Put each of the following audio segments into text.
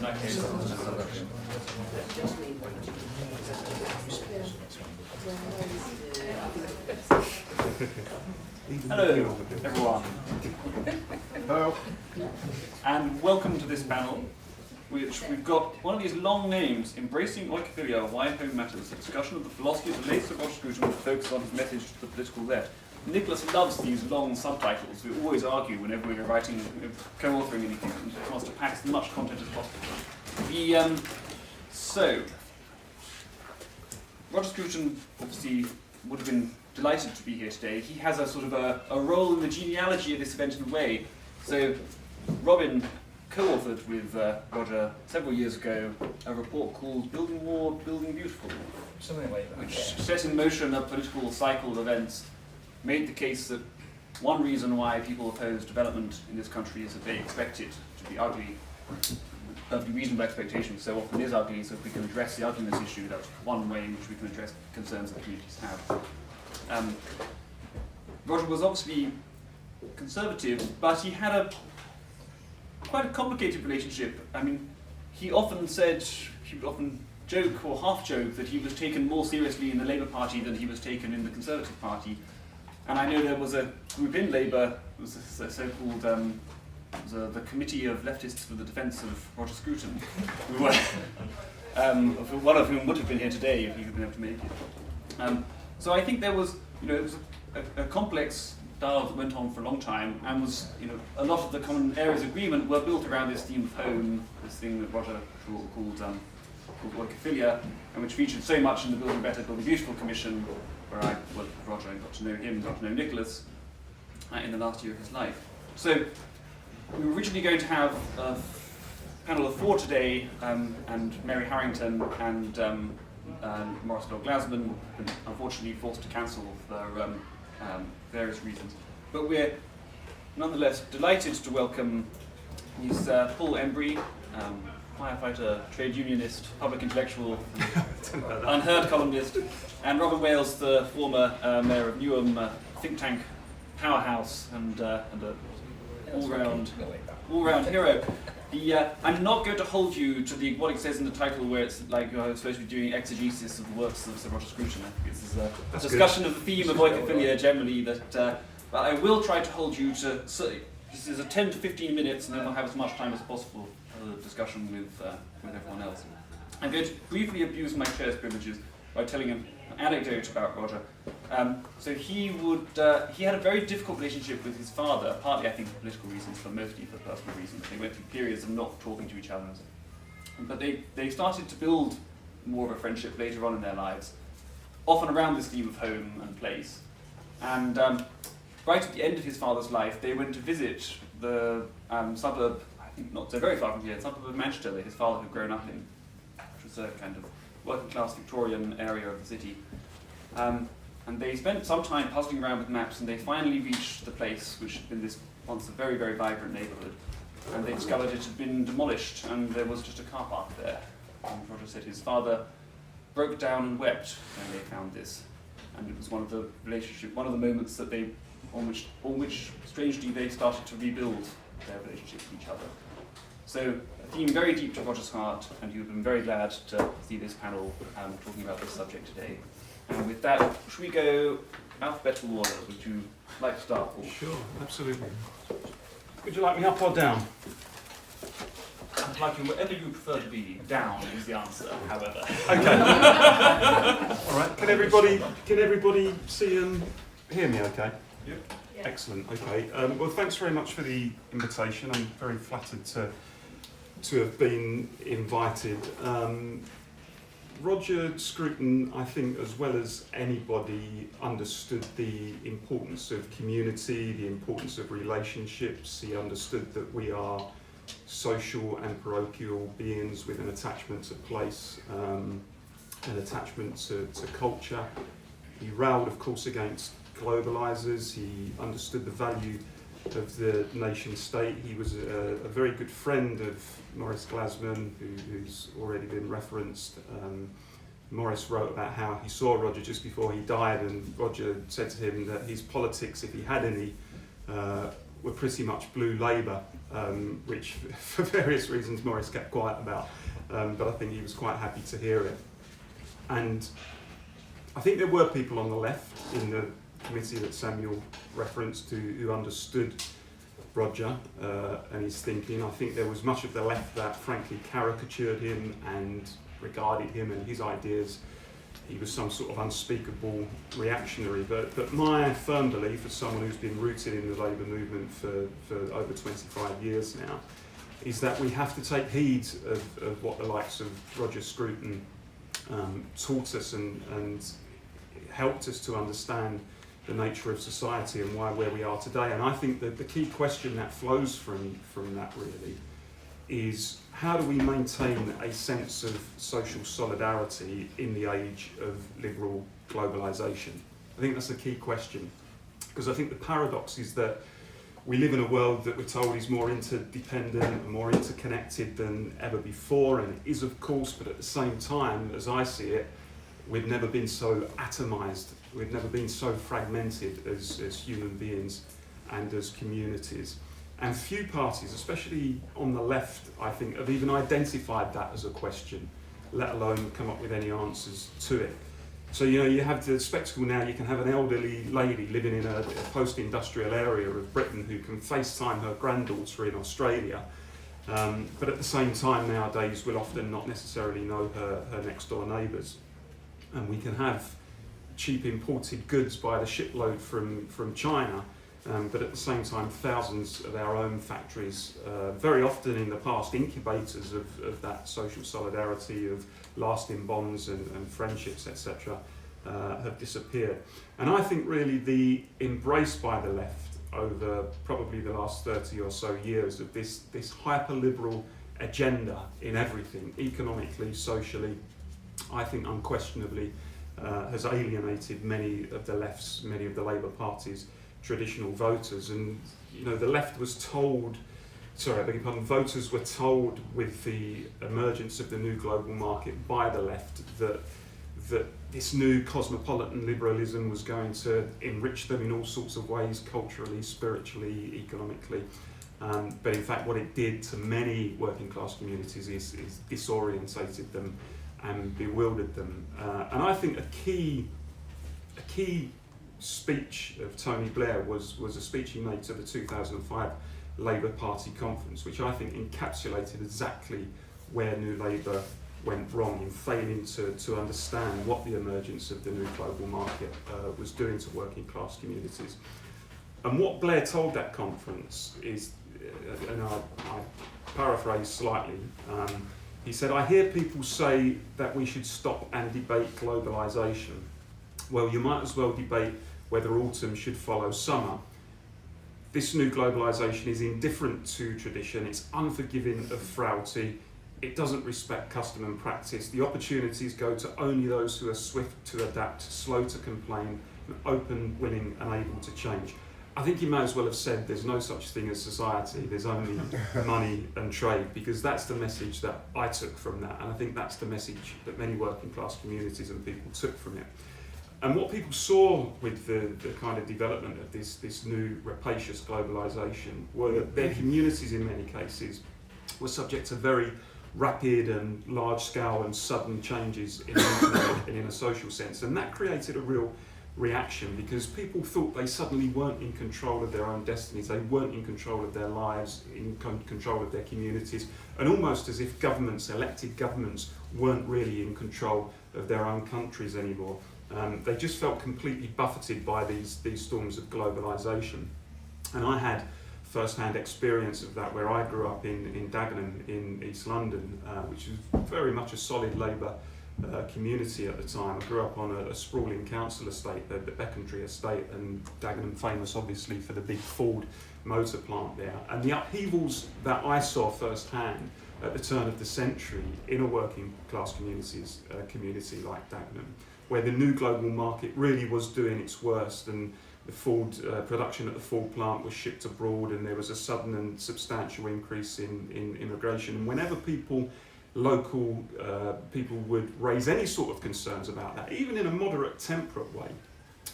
that case, hello, everyone. Hello. And welcome to this panel, which we've got one of these long names, Embracing Oikophilia, Why Home Matters, a discussion of the philosophy of the late Sir Roger Scruton with a focus on his message to the political left. Nicholas loves these long subtitles. We always argue whenever we're writing, co-authoring anything, and he wants to pack as much content as possible. So, Roger Scruton obviously would have been delighted to be here today. He has a sort of a role in the genealogy of this event in a way. So, Robin co-authored with Roger several years ago a report called Building More, Building Beautiful, Something like that. which set in motion a political cycle of events, made the case that one reason why people oppose development in this country is that they expect it to be ugly. Perfectly reasonable expectation so often is ugly, so if we can address the ugliness issue, that's one way in which we can address concerns that communities have. Roger was obviously conservative, but he had quite a complicated relationship. I mean, he would often joke or half joke that he was taken more seriously in the Labour Party than he was taken in the Conservative Party. And I know there was a group in Labour, it was a so-called the Committee of Leftists for the Defence of Roger Scruton, who were, one of whom would have been here today if he had been able to make it. So I think there was, it was a complex dialogue that went on for a long time, and was, a lot of the common areas of agreement were built around this theme of home, this thing that Roger called oikophilia, and which featured so much in the Building Better, Building Beautiful Commission, where I worked with Roger and got to know him, got to know Nicholas in the last year of his life. So we were originally going to have a panel of 4 today, and Mary Harrington and Maurice Glasman, unfortunately forced to cancel for various reasons. But we're nonetheless delighted to welcome Paul Embery, firefighter, trade unionist, public intellectual, Unherd columnist, and Robin Wales, the former mayor of Newham, think tank powerhouse, and a all-round hero. I'm not going to hold you to what it says in the title, where it's like you're supposed to be doing exegesis of the works of Sir Roger Scruton. I think this is a discussion of the theme of oikophilia generally, but I will try to hold you to. This is a 10 to 15 minutes, and then we'll have as much time as possible for the discussion with everyone else. I'm going to briefly abuse my chair's privileges by telling an anecdote about Roger. So he had a very difficult relationship with his father, partly I think for political reasons, but mostly for personal reasons. They went through periods of not talking to each other. But they started to build more of a friendship later on in their lives, often around this theme of home and place. And right at the end of his father's life, they went to visit the suburb, I think not so very far from here, suburb of Manchester that his father had grown up in, which was a kind of working-class Victorian area of the city. And they spent some time puzzling around with maps, and they finally reached the place which had been this once a very, very vibrant neighbourhood. And they discovered it had been demolished, and there was just a car park there. And Roger said his father broke down and wept when they found this. And it was one of the moments that on which strangely they started to rebuild their relationship with each other. So a theme very deep to Roger's heart, and you've been very glad to see this panel talking about this subject today. And with that, should we go alphabetical order? Would you like to start, Paul? Sure, absolutely. Would you like me up or down? I'd like you whatever you prefer to be. Down is the answer, however. Okay. All right. Can everybody see and hear me? Okay. Yep. Yeah. Excellent. Okay. Well, thanks very much for the invitation. I'm very flattered to have been invited. Roger Scruton, I think, as well as anybody, understood the importance of community, the importance of relationships. He understood that we are social and parochial beings with an attachment to place, an attachment to culture. He railed, of course, against globalisers. He understood the value of the nation state. He was a very good friend of Maurice Glasman, who's already been referenced. Maurice wrote about how he saw Roger just before he died, and Roger said to him that his politics, if he had any, were pretty much blue Labour, which for various reasons Morris kept quiet about, but I think he was quite happy to hear it. And I think there were people on the left in the committee that Samuel referenced who understood Roger and his thinking. I think there was much of the left that frankly caricatured him and regarded him and his ideas. He was some sort of unspeakable reactionary, but my firm belief as someone who's been rooted in the Labour movement for over 25 years now is that we have to take heed of what the likes of Roger Scruton taught us and helped us to understand the nature of society and where we are today. And I think that the key question that flows from that really is, how do we maintain a sense of social solidarity in the age of liberal globalisation? I think that's a key question, because I think the paradox is that we live in a world that we're told is more interdependent and more interconnected than ever before, and it is of course, but at the same time, as I see it, we've never been so atomised, we've never been so fragmented as human beings and as communities. And few parties, especially on the left, I think, have even identified that as a question, let alone come up with any answers to it. So, you know, you have the spectacle now, you can have an elderly lady living in a post-industrial area of Britain who can FaceTime her granddaughter in Australia, but at the same time nowadays will often not necessarily know her next door neighbours. And we can have cheap imported goods by the shipload from China, but at the same time thousands of our own factories, very often in the past incubators of that social solidarity, of lasting bonds and friendships, etc., have disappeared. And I think really the embrace by the left over probably the last 30 or so years of this hyper-liberal agenda in everything, economically, socially, I think unquestionably has alienated many of the left's, many of the Labour Party's traditional voters. And you know, the left was told, voters were told with the emergence of the new global market by the left that this new cosmopolitan liberalism was going to enrich them in all sorts of ways, culturally, spiritually, economically. But in fact what it did to many working class communities is disorientated them and bewildered them. And I think a key speech of Tony Blair was a speech he made to the 2005 Labour Party conference, which I think encapsulated exactly where New Labour went wrong in failing to understand what the emergence of the new global market was doing to working class communities. And what Blair told that conference is, and I paraphrase slightly, he said, "I hear people say that we should stop and debate globalisation. Well, you might as well debate whether autumn should follow summer. This new globalisation is indifferent to tradition, it's unforgiving of frailty, it doesn't respect custom and practice. The opportunities go to only those who are swift to adapt, slow to complain, and open, willing and able to change." I think he may as well have said there's no such thing as society, there's only money and trade, because that's the message that I took from that, and I think that's the message that many working class communities and people took from it. And what people saw with the kind of development of this new rapacious globalisation were that their communities in many cases were subject to very rapid and large scale and sudden changes in an economic and in a social sense, and that created a real reaction, because people thought they suddenly weren't in control of their own destinies, they weren't in control of their lives, in control of their communities, and almost as if governments, elected governments, weren't really in control of their own countries anymore. They just felt completely buffeted by these storms of globalisation. And I had first-hand experience of that where I grew up in Dagenham in East London, which was very much a solid Labour community at the time. I grew up on a sprawling council estate, the Becontree estate, and Dagenham famous obviously for the big Ford motor plant there. And the upheavals that I saw firsthand at the turn of the century in a working class community like Dagenham, where the new global market really was doing its worst, and the Ford production at the Ford plant was shipped abroad, and there was a sudden and substantial increase in immigration. And whenever local people would raise any sort of concerns about that, even in a moderate, temperate way,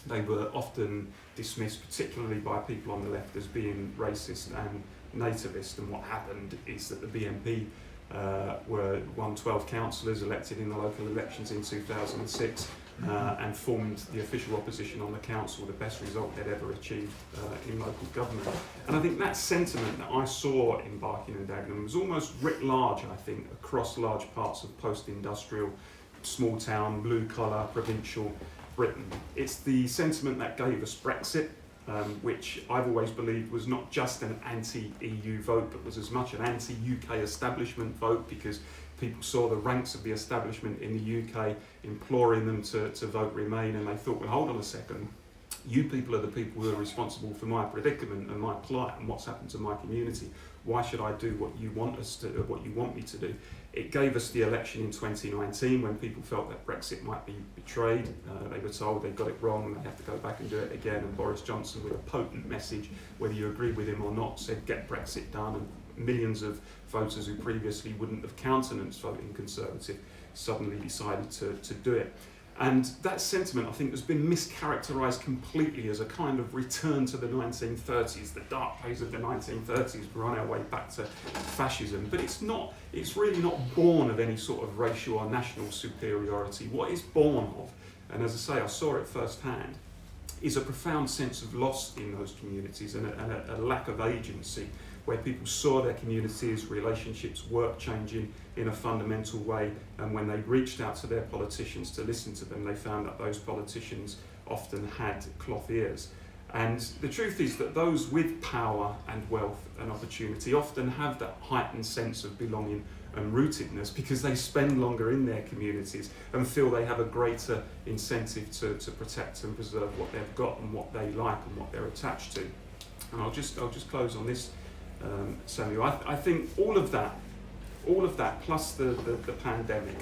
They were often dismissed, particularly by people on the left, as being racist and nativist. And what happened is that the BNP won 12 councillors elected in the local elections in 2006 and formed the official opposition on the council, the best result they'd ever achieved in local government. And I think that sentiment that I saw in Barking and Dagenham was almost writ large, I think, across large parts of post-industrial, small town, blue collar, provincial Britain. It's the sentiment that gave us Brexit, which I've always believed was not just an anti-EU vote, but was as much an anti-UK establishment vote, because people saw the ranks of the establishment in the UK imploring them to vote Remain, and they thought, well, hold on a second, you people are the people who are responsible for my predicament and my plight and what's happened to my community. Why should I do what you want us to, or what you want me to do? It gave us the election in 2019 when people felt that Brexit might be betrayed. They were told they got it wrong and they have to go back and do it again. And Boris Johnson, with a potent message, whether you agree with him or not, said get Brexit done. And millions of voters who previously wouldn't have countenanced voting Conservative suddenly decided to do it. And that sentiment, I think, has been mischaracterised completely as a kind of return to the 1930s, the dark days of the 1930s. We're on our way back to fascism. But it's not. It's really not born of any sort of racial or national superiority. What it's born of, and as I say, I saw it firsthand, is a profound sense of loss in those communities and a lack of agency, where people saw their communities, relationships, work changing in a fundamental way, and when they reached out to their politicians to listen to them, they found that those politicians often had cloth ears. And the truth is that those with power and wealth and opportunity often have that heightened sense of belonging and rootedness because they spend longer in their communities and feel they have a greater incentive to protect and preserve what they've got and what they like and what they're attached to. And I'll just close on this, Samuel. I think all of that plus the pandemic,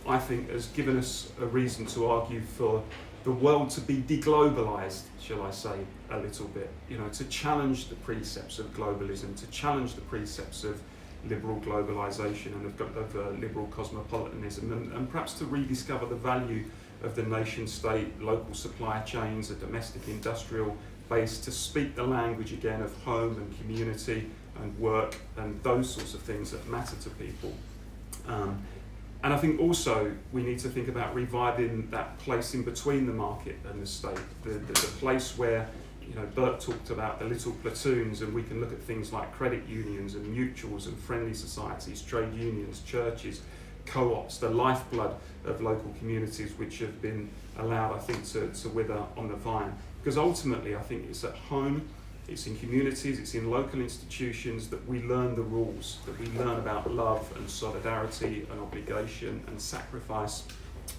I think, has given us a reason to argue for the world to be deglobalised, shall I say, a little bit. You know, to challenge the precepts of globalism, to challenge the precepts of liberal globalisation and of liberal cosmopolitanism, and perhaps to rediscover the value of the nation state, local supply chains, a domestic industrial base, to speak the language again of home and community and work and those sorts of things that matter to people. And I think also we need to think about reviving that place in between the market and the state, the place where, you know, Bert talked about the little platoons, and we can look at things like credit unions and mutuals and friendly societies, trade unions, churches, co-ops, the lifeblood of local communities which have been allowed, I think, to wither on the vine. Because ultimately I think it's at home, it's in communities, it's in local institutions that we learn the rules, that we learn about love and solidarity and obligation and sacrifice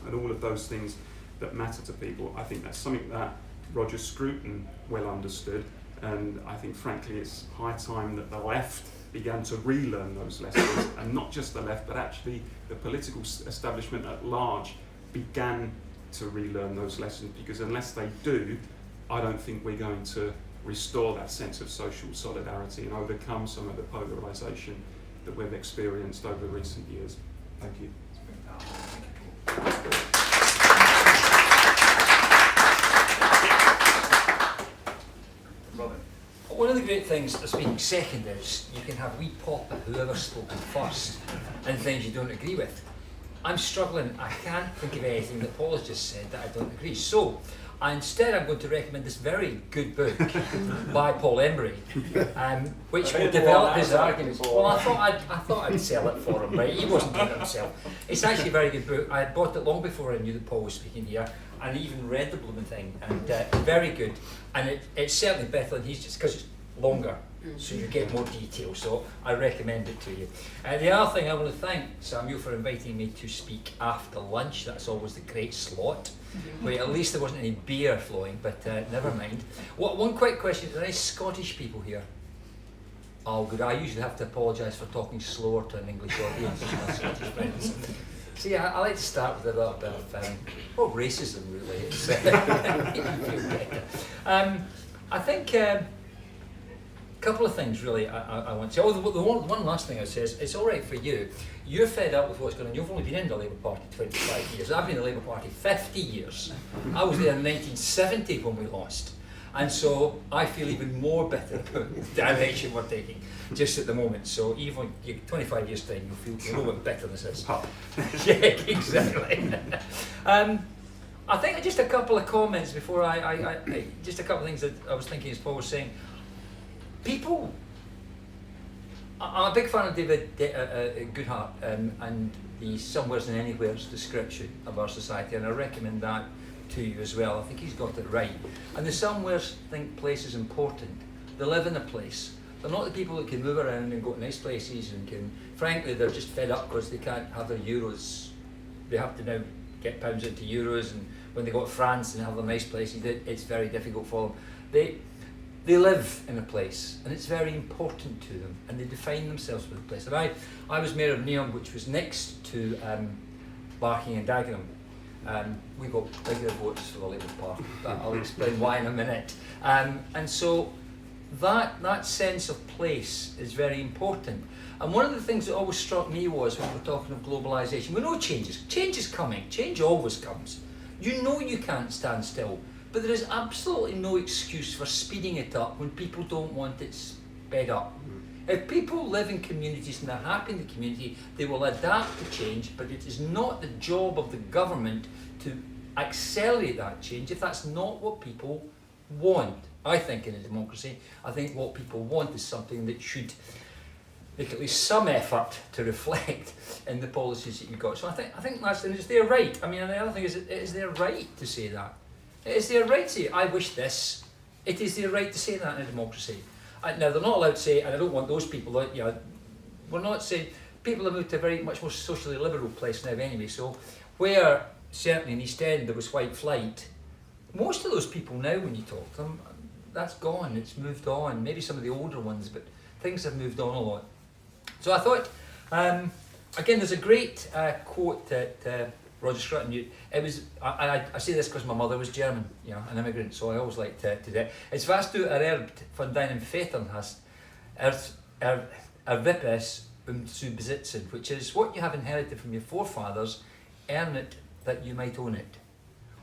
and all of those things that matter to people. I think that's something that Roger Scruton well understood, and I think frankly it's high time that the left began to relearn those lessons, and not just the left, but actually the political establishment at large began to relearn those lessons, because unless they do, I don't think we're going to restore that sense of social solidarity and overcome some of the polarisation that we've experienced over recent years. Thank you. Robin. One of the great things of speaking second is you can have wee pop at whoever's spoken first and things you don't agree with. I'm struggling, I can't think of anything that Paul has just said that I don't agree. So, instead I'm going to recommend this very good book by Paul Embery, which will develop his arguments. Well, I thought I'd sell it for him, right? He wasn't doing it himself. It's actually a very good book. I had bought it long before I knew that Paul was speaking here, and I even read the blooming thing, and very good. And it's certainly better than he's just, because it's longer, so you get more detail, so I recommend it to you. The other thing, I want to thank Samuel for inviting me to speak after lunch. That's always the great slot. Wait, at least there wasn't any beer flowing, but never mind. One quick question, are there any Scottish people here? Oh good, I usually have to apologise for talking slower to an English audience as my Scottish friends. See, I like to start with a little bit of racism really. It's, I think a couple of things really I want to say. Oh, the one last thing I would say is, it's all right for you. You're fed up with what's going on. You've only been in the Labour Party 25 years. I've been in the Labour Party 50 years. I was there in 1970 when we lost. And so I feel even more bitter about the direction we're taking just at the moment. So even 25 years time, you'll know what bitterness is. Yeah, exactly. I think just a couple of comments before just a couple of things that I was thinking as Paul was saying. People, I'm a big fan of David Goodhart and the Somewheres and Anywheres description of our society, and I recommend that to you as well. I think he's got it right. And the Somewheres think place is important. They live in a place. They're not the people that can move around and go to nice places and can, frankly, they're just fed up because they can't have their euros. They have to now get pounds into euros, and when they go to France and have their nice places, it's very difficult for them. They live in a place, and it's very important to them, and they define themselves with the place. And I was mayor of Neom, which was next to Barking and Dagenham. We got bigger votes for the Labour Party, but I'll explain why in a minute. And so that sense of place is very important. And one of the things that always struck me was when we're talking of globalisation, we know change is coming, change always comes. You know you can't stand still, but there is absolutely no excuse for speeding it up when people don't want it sped up. If people live in communities and they're happy in the community, they will adapt to change, but it is not the job of the government to accelerate that change if that's not what people want. I think in a democracy, I think what people want is something that should make at least some effort to reflect in the policies that you've got. So I think that's, and it's their right. I mean, and the other thing is, it is their right to say that. It is their right to say, I wish this. It is their right to say that in a democracy. Now, they're not allowed to say, and I don't want those people, we're not saying, people have moved to a very much more socially liberal place now anyway, so where, certainly in East End, there was white flight, most of those people now, when you talk to them, that's gone, it's moved on, maybe some of the older ones, but things have moved on a lot. So I thought, again, there's a great quote that Roger Scruton, I say this because my mother was German, an immigrant, so I always like to do it. It's was du ererbt von deinen Vätern hast, erwipp es zu besitzen, which is what you have inherited from your forefathers, earn it that you might own it.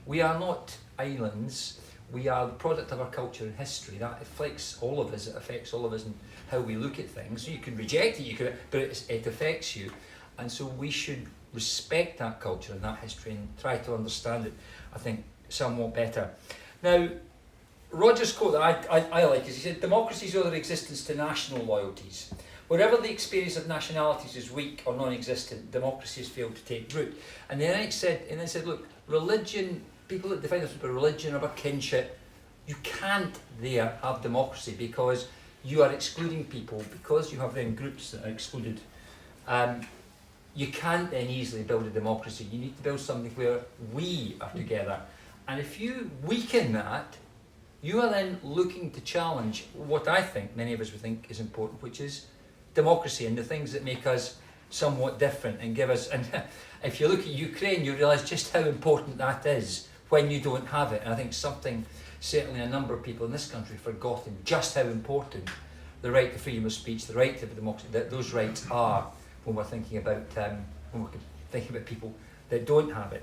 We are not islands, we are the product of our culture and history. That affects all of us, it affects all of us in how we look at things. You can reject it, but it affects you. And so we should respect that culture and that history and try to understand it, I think, somewhat better. Now, Roger's quote that I like is, he said, democracies owe their existence to national loyalties. Wherever the experience of nationalities is weak or non-existent, democracy has failed to take root. And then he said, look, religion, people that define themselves by religion or by kinship, you can't there have democracy because you are excluding people, because you have then groups that are excluded. You can't then easily build a democracy. You need to build something where we are together. And if you weaken that, you are then looking to challenge what I think many of us would think is important, which is democracy and the things that make us somewhat different and give us, and if you look at Ukraine, you realise just how important that is when you don't have it. And I think certainly a number of people in this country have forgotten just how important the right to freedom of speech, the right to democracy, that those rights are when we're thinking about people that don't have it.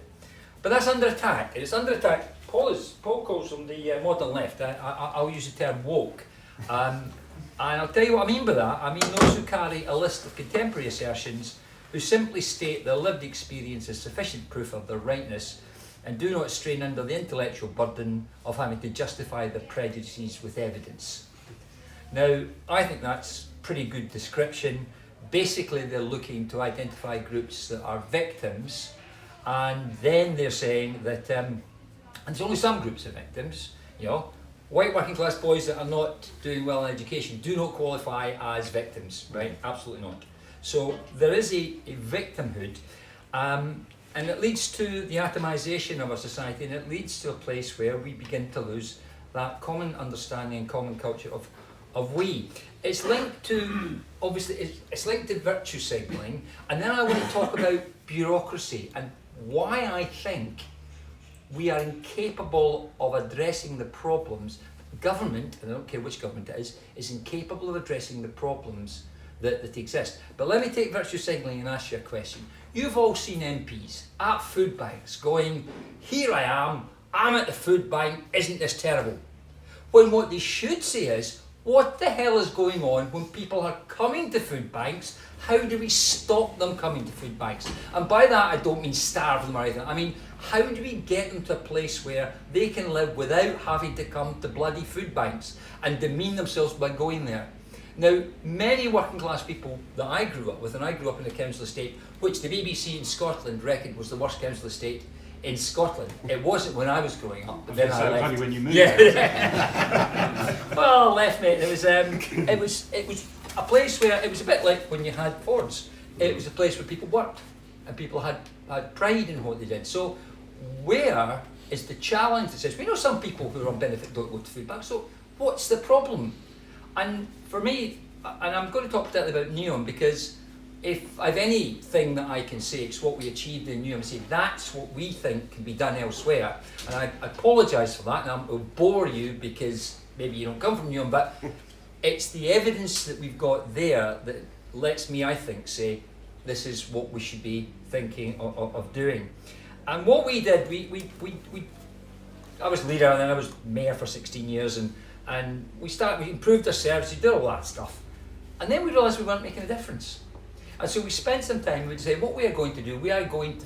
But that's under attack. It's under attack. Paul calls them the modern left. I'll use the term woke. And I'll tell you what I mean by that. I mean those who carry a list of contemporary assertions who simply state their lived experience as sufficient proof of their rightness and do not strain under the intellectual burden of having to justify their prejudices with evidence. Now, I think that's pretty good description. Basically, they're looking to identify groups that are victims, and then they're saying that, and there's only some groups of victims, white working class boys that are not doing well in education do not qualify as victims, right? Absolutely not. So there is a victimhood, and it leads to the atomisation of our society, and it leads to a place where we begin to lose that common understanding and common culture of we. It's linked to, obviously, it's linked to virtue signalling, and then I want to talk about bureaucracy and why I think we are incapable of addressing the problems government, and I don't care which government it is incapable of addressing the problems that exist. But let me take virtue signalling and ask you a question. You've all seen MPs at food banks going, here I am, I'm at the food bank, isn't this terrible? When what they should say is, what the hell is going on when people are coming to food banks? How do we stop them coming to food banks? And by that I don't mean starve them or anything. I mean, how do we get them to a place where they can live without having to come to bloody food banks and demean themselves by going there? Now, many working class people that I grew up with, and I grew up in a council estate, which the BBC in Scotland reckoned was the worst council estate in Scotland. It wasn't when I was growing up, but then I left. Only when you moved. Yeah. Well, I left, mate. It was a place where it was a bit like when you had Fords. It was a place where people worked and people had pride in what they did. So, where is the challenge that says we know some people who are on benefit don't go to food banks? So, what's the problem? And for me, and I'm going to talk particularly about Neom, because if I've anything that I can say, it's what we achieved in Neom, and say that's what we think can be done elsewhere. And I apologise for that, and I will bore you because maybe you don't come from Neom, but it's the evidence that we've got there that lets me, I think, say this is what we should be thinking of doing. And what we did, I was leader and then I was mayor for 16 years, and we improved our services, did all that stuff. And then we realised we weren't making a difference. And so we spent some time, we'd say, what we are going to do, we are going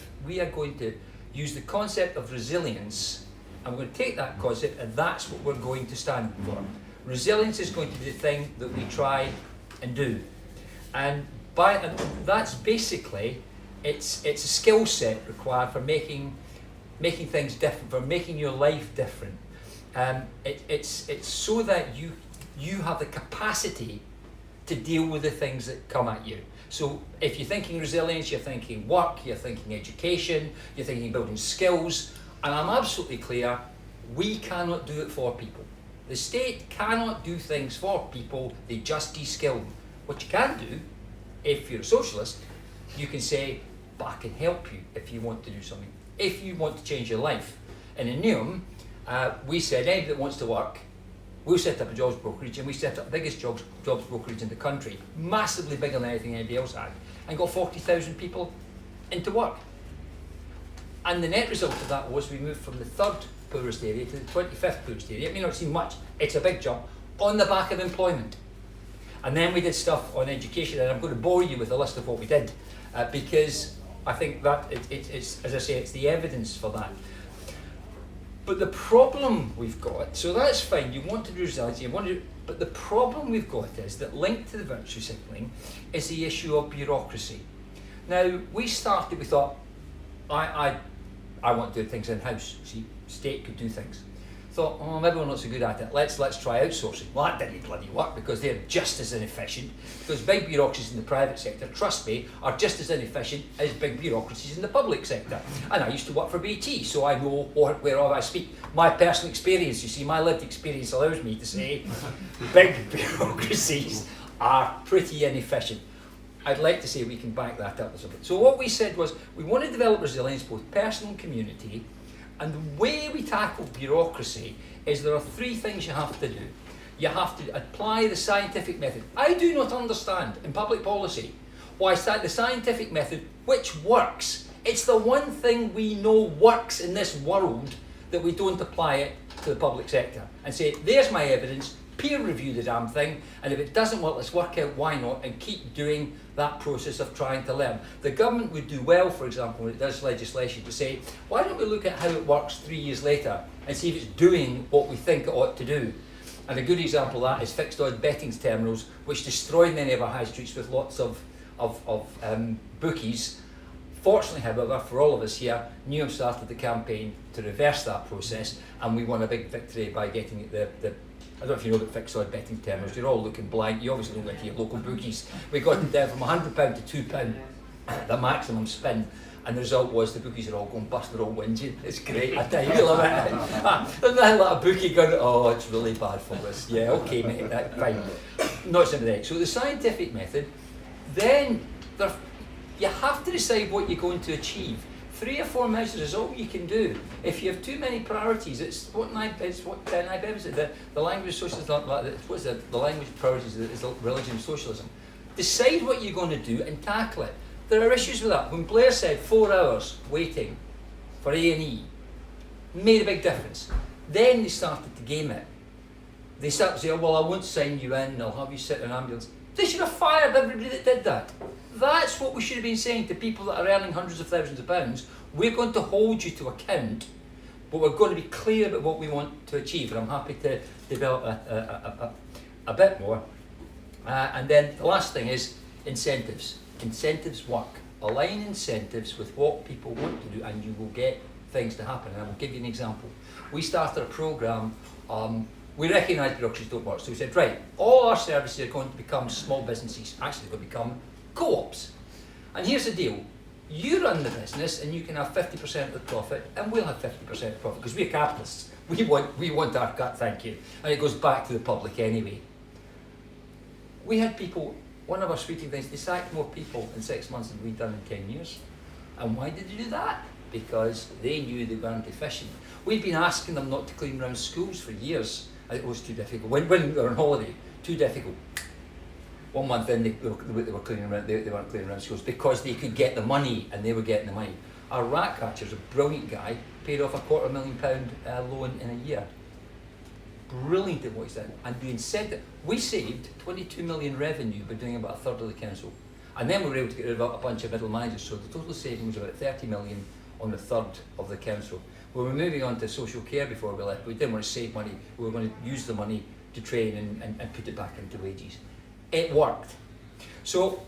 to use the concept of resilience, and we're going to take that concept, and that's what we're going to stand for. Resilience is going to be the thing that we try and do. And that's basically, it's a skill set required for making things different, for making your life different. It's so that you have the capacity to deal with the things that come at you. So if you're thinking resilience, you're thinking work, you're thinking education, you're thinking building skills, and I'm absolutely clear, we cannot do it for people. The state cannot do things for people, they just de-skill them. What you can do, if you're a socialist, you can say, but I can help you if you want to do something, if you want to change your life. And in Neom, we said anybody that wants to work, we'll set up a jobs brokerage, and we set up the biggest jobs brokerage in the country, massively bigger than anything anybody else had, and got 40,000 people into work. And the net result of that was we moved from the 3rd poorest area to the 25th poorest area. It may not seem much, it's a big jump, on the back of employment. And then we did stuff on education, and I'm going to bore you with a list of what we did, because I think that it's, as I say, it's the evidence for that. But the problem we've got, so that's fine, you want to do resilience, but the problem we've got is that linked to the virtue signalling is the issue of bureaucracy. Now, we thought, I want to do things in-house, see, state could do things. Thought, oh, maybe we're not so good at it, let's try outsourcing. Well, that didn't bloody work, because they're just as inefficient, because big bureaucracies in the private sector, trust me, are just as inefficient as big bureaucracies in the public sector. And I used to work for BT, so I know whereof I speak. My personal experience, you see, my lived experience allows me to say, big bureaucracies are pretty inefficient. I'd like to say we can back that up a little bit. So what we said was, we want to develop resilience, both personal and community. And the way we tackle bureaucracy is there are 3 things you have to do. You have to apply the scientific method. I do not understand in public policy why the scientific method, which works, it's the one thing we know works in this world, that we don't apply it to the public sector and say, there's my evidence, peer review the damn thing, and if it doesn't work, let's work out why not and keep doing that process of trying to learn. The government would do well, for example, when it does legislation, to say, why don't we look at how it works 3 years later and see if it's doing what we think it ought to do. And a good example of that is fixed odd betting terminals, which destroyed many of our high streets with lots of bookies. Fortunately, however, for all of us here, Neom started the campaign to reverse that process, and we won a big victory by getting I don't know if you know about fixed odd betting terminals, you're all looking blank, you obviously don't go to your local bookies. We got them down from £100 to £2, the maximum spin, and the result was the bookies are all going bust, they're all whinging. It's great, I tell you, we love it. There's nothing like a bookie going, oh, it's really bad for us. Yeah, okay mate, that's fine. Not sympathetic. So the scientific method, then you have to decide what you're going to achieve. 3 or 4 measures is all you can do. If you have too many priorities, it's what NIBEB is it? The language of socialism, what's the language priorities is the religion of socialism. Decide what you're going to do and tackle it. There are issues with that. When Blair said 4 hours waiting for A&E, made a big difference. Then they started to game it. They started to say, oh, well, I won't sign you in, I'll have you sit in an ambulance. They should have fired everybody that did that. That's what we should have been saying to people that are earning hundreds of thousands of pounds. We're going to hold you to account, but we're going to be clear about what we want to achieve. And I'm happy to develop a bit more. And then the last thing is incentives. Incentives work. Align incentives with what people want to do and you will get things to happen. And I will give you an example. We started a programme, we recognised bureaucracies don't work, so we said, right, all our services are going to become small businesses, actually going to become co-ops. And here's the deal, you run the business and you can have 50% of the profit and we'll have 50% of the profit, because we're capitalists. We want our cut, thank you. And it goes back to the public anyway. We had people, one of our sweeting things, they sacked more people in 6 months than we'd done in 10 years. And why did they do that? Because they knew they weren't efficient. We'd been asking them not to clean around schools for years. It was too difficult. When they were on holiday, too difficult. 1 month in, they were cleaning around, they weren't cleaning around schools because they could get the money and they were getting the money. Our rat catcher's a brilliant guy, paid off a £250,000 loan in a year. Brilliant at what he's done. And the incentive, we saved 22 million revenue by doing about a third of the council. And then we were able to get rid of a bunch of middle managers, so the total saving was about 30 million on a third of the council. We were moving on to social care before we left, but we didn't want to save money, we were going to use the money to train and put it back into wages. It worked. So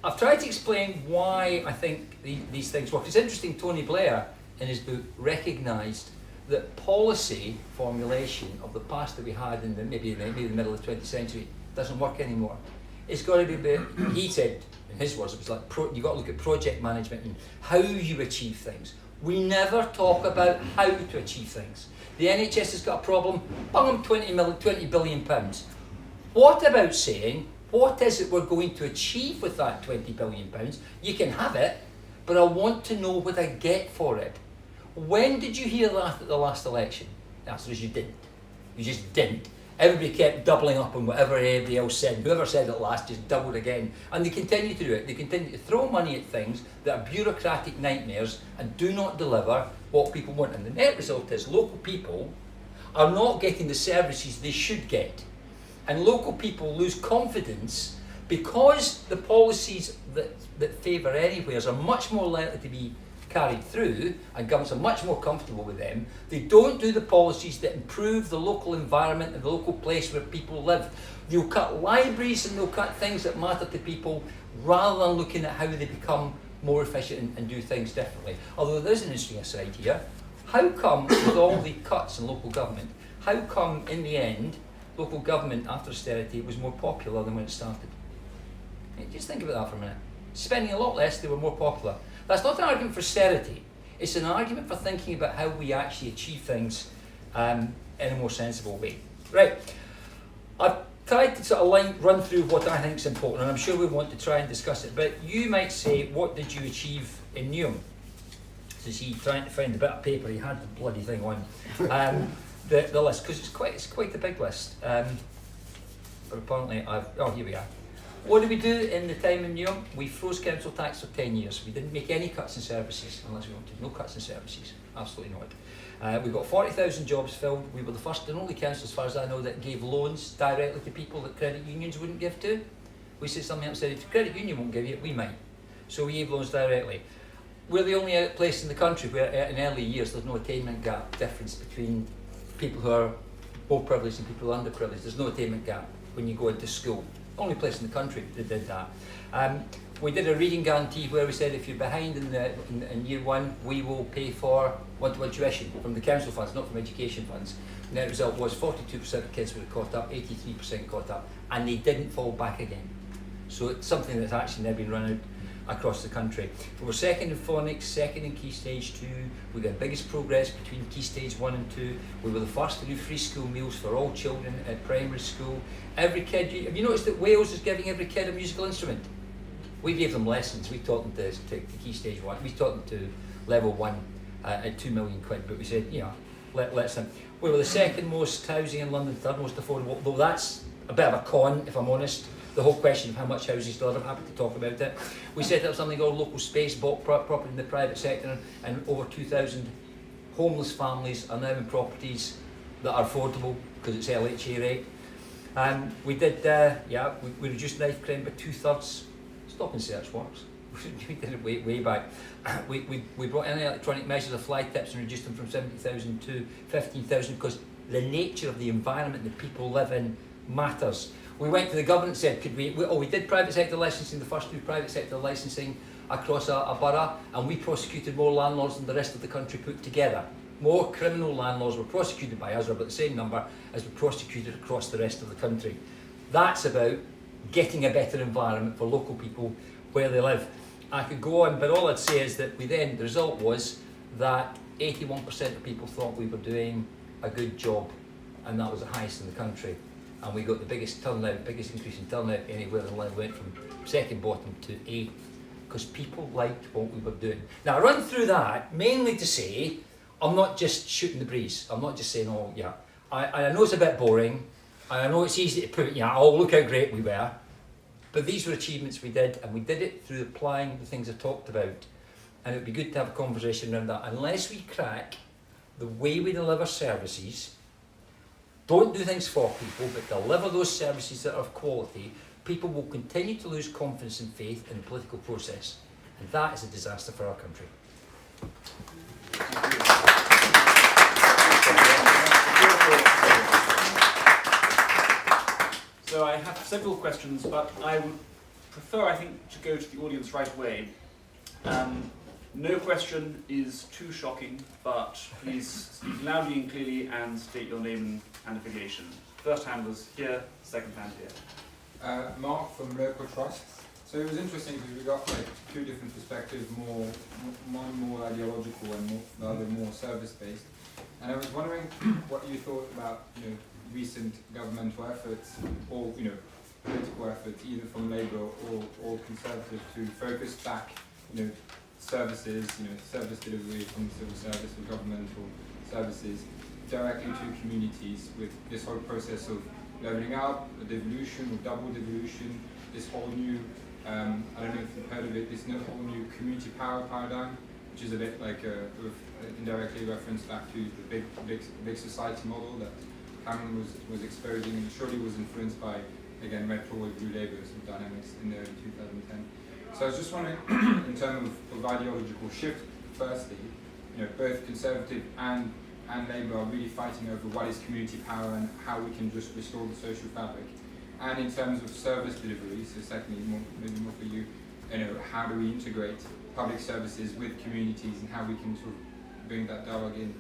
I've tried to explain why I think these things work. It's interesting, Tony Blair in his book recognised that policy formulation of the past that we had in maybe the middle of the 20th century doesn't work anymore. It's got to be, he said, in his words, it was like, you've got to look at project management and how you achieve things. We never talk about how to achieve things. The NHS has got a problem, bung them £20 billion. What about saying, what is it we're going to achieve with that £20 billion? You can have it, but I want to know what I get for it. When did you hear that at the last election? The answer is you didn't. You just didn't. Everybody kept doubling up on whatever everybody else said. Whoever said it last just doubled again. And they continue to do it. They continue to throw money at things that are bureaucratic nightmares and do not deliver what people want. And the net result is local people are not getting the services they should get. And local people lose confidence because the policies that favour anywheres are much more likely to be carried through and governments are much more comfortable with them. They don't do the policies that improve the local environment and the local place where people live. They'll cut libraries and they'll cut things that matter to people rather than looking at how they become more efficient and do things differently. Although there's an interesting aside here. How come with all the cuts in local government, how come in the end local government after austerity was more popular than when it started? Just think about that for a minute. Spending a lot less, they were more popular. That's not an argument for austerity. It's an argument for thinking about how we actually achieve things in a more sensible way. Right. I've tried to sort of run through what I think is important, and I'm sure we want to try and discuss it. But you might say, what did you achieve in Newham? So see, trying to find a bit of paper, he had the bloody thing on the list, because it's quite a big list. But apparently here we are. What did we do in the time in Newham? We froze council tax for 10 years. We didn't make any cuts in services unless we wanted. No cuts in services. Absolutely not. We got 40,000 jobs filled. We were the first and only council, as far as I know, that gave loans directly to people that credit unions wouldn't give to. We said something up, said if the credit union won't give you it, we might. So we gave loans directly. We're the only place in the country where in early years there's no attainment gap difference between people who are more privileged and people who are underprivileged. There's no attainment gap when you go into school. Only place in the country that did that. We did a reading guarantee where we said if you're behind in year one, we will pay for one-to-one tuition from the council funds, not from education funds. And the result was 42% of kids were caught up, 83% caught up, and they didn't fall back again. So it's something that's actually now been run out across the country. We were second in phonics, second in Key Stage 2. We got the biggest progress between Key Stage 1 and 2. We were the first to do free school meals for all children at primary school. Every kid, have you noticed that Wales is giving every kid a musical instrument? We gave them lessons. We taught them to key stage 1. We taught them to level 1 at £2 million, but we said, let's them. We were the second most housing in London, third most affordable, though that's a bit of a con, if I'm honest. The whole question of how much housing is delivered, I'm happy to talk about it. We set up something called local space, bought property in the private sector, and over 2,000 homeless families are now in properties that are affordable because it's LHA rate. And we did, we reduced knife crime by 2/3. Stop and search works. We did it way back. We brought in electronic measures of fly tips and reduced them from 70,000 to 15,000 because the nature of the environment that people live in matters. We went to the government and said, could we did private sector licensing, the first 2 private sector licensing across a borough, and we prosecuted more landlords than the rest of the country put together. More criminal landlords were prosecuted by us, or about the same number as were prosecuted across the rest of the country. That's about getting a better environment for local people where they live. I could go on, but all I'd say is that the result was that 81% of people thought we were doing a good job, and that was the highest in the country. And we got the biggest increase in turnout anywhere in London, went from second bottom to 8, because people liked what we were doing. Now I run through that mainly to say, I'm not just shooting the breeze. I'm not just saying, I know it's a bit boring, and I know it's easy to put, look how great we were. But these were achievements we did, and we did it through applying the things I talked about. And it would be good to have a conversation around that. Unless we crack the way we deliver services, don't do things for people, but deliver those services that are of quality, people will continue to lose confidence and faith in the political process. And that is a disaster for our country. So I have several questions, but I would prefer, I think, to go to the audience right away. No question is too shocking, but please speak loudly and clearly and state your name and affiliation. First hand was here, second hand here. Mark from Local Trust. So it was interesting because we got like 2 different perspectives, one more ideological and the other more service-based. And I was wondering what you thought about recent governmental efforts or political efforts, either from Labour or Conservative, to focus back services, service delivery from civil service or governmental services directly to communities, with this whole process of levelling up, a devolution or double devolution, this whole new, I don't know if you've heard of it, this whole new community power paradigm, which is a bit like indirectly reference back to the big society model that Cameron was exposing, and surely was influenced by, again, Red Claw with Blue Labour, some dynamics in the early 2010. So I was just wondering, in terms of ideological shift, firstly, both Conservative and Labour are really fighting over what is community power and how we can just restore the social fabric. And in terms of service delivery, so secondly, maybe more for you, how do we integrate public services with communities and how we can sort of bring that dialogue in?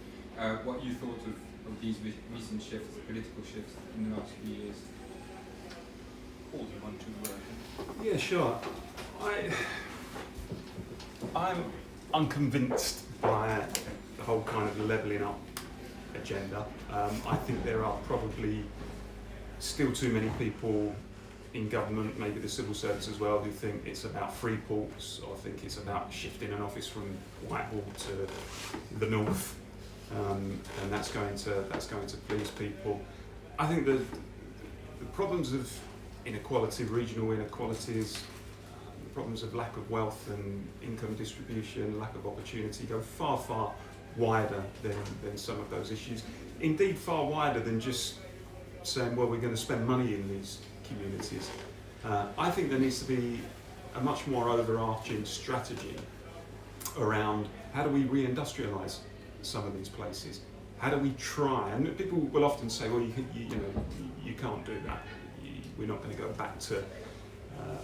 What you thought of these recent shifts, political shifts in the last few years? Paul, do you want to? Yeah, sure. I'm unconvinced by the whole kind of levelling up agenda. I think there are probably still too many people in government, maybe the civil service as well, who think it's about free ports, or think it's about shifting an office from Whitehall to the north, and that's going to please people. I think the problems of inequality, regional inequalities, the problems of lack of wealth and income distribution, lack of opportunity go far, far wider than some of those issues. Indeed, far wider than just saying, well, we're going to spend money in these communities. I think there needs to be a much more overarching strategy around how do we re-industrialise some of these places. How do we try, and people will often say, well, you can't do that. We're not going to go back to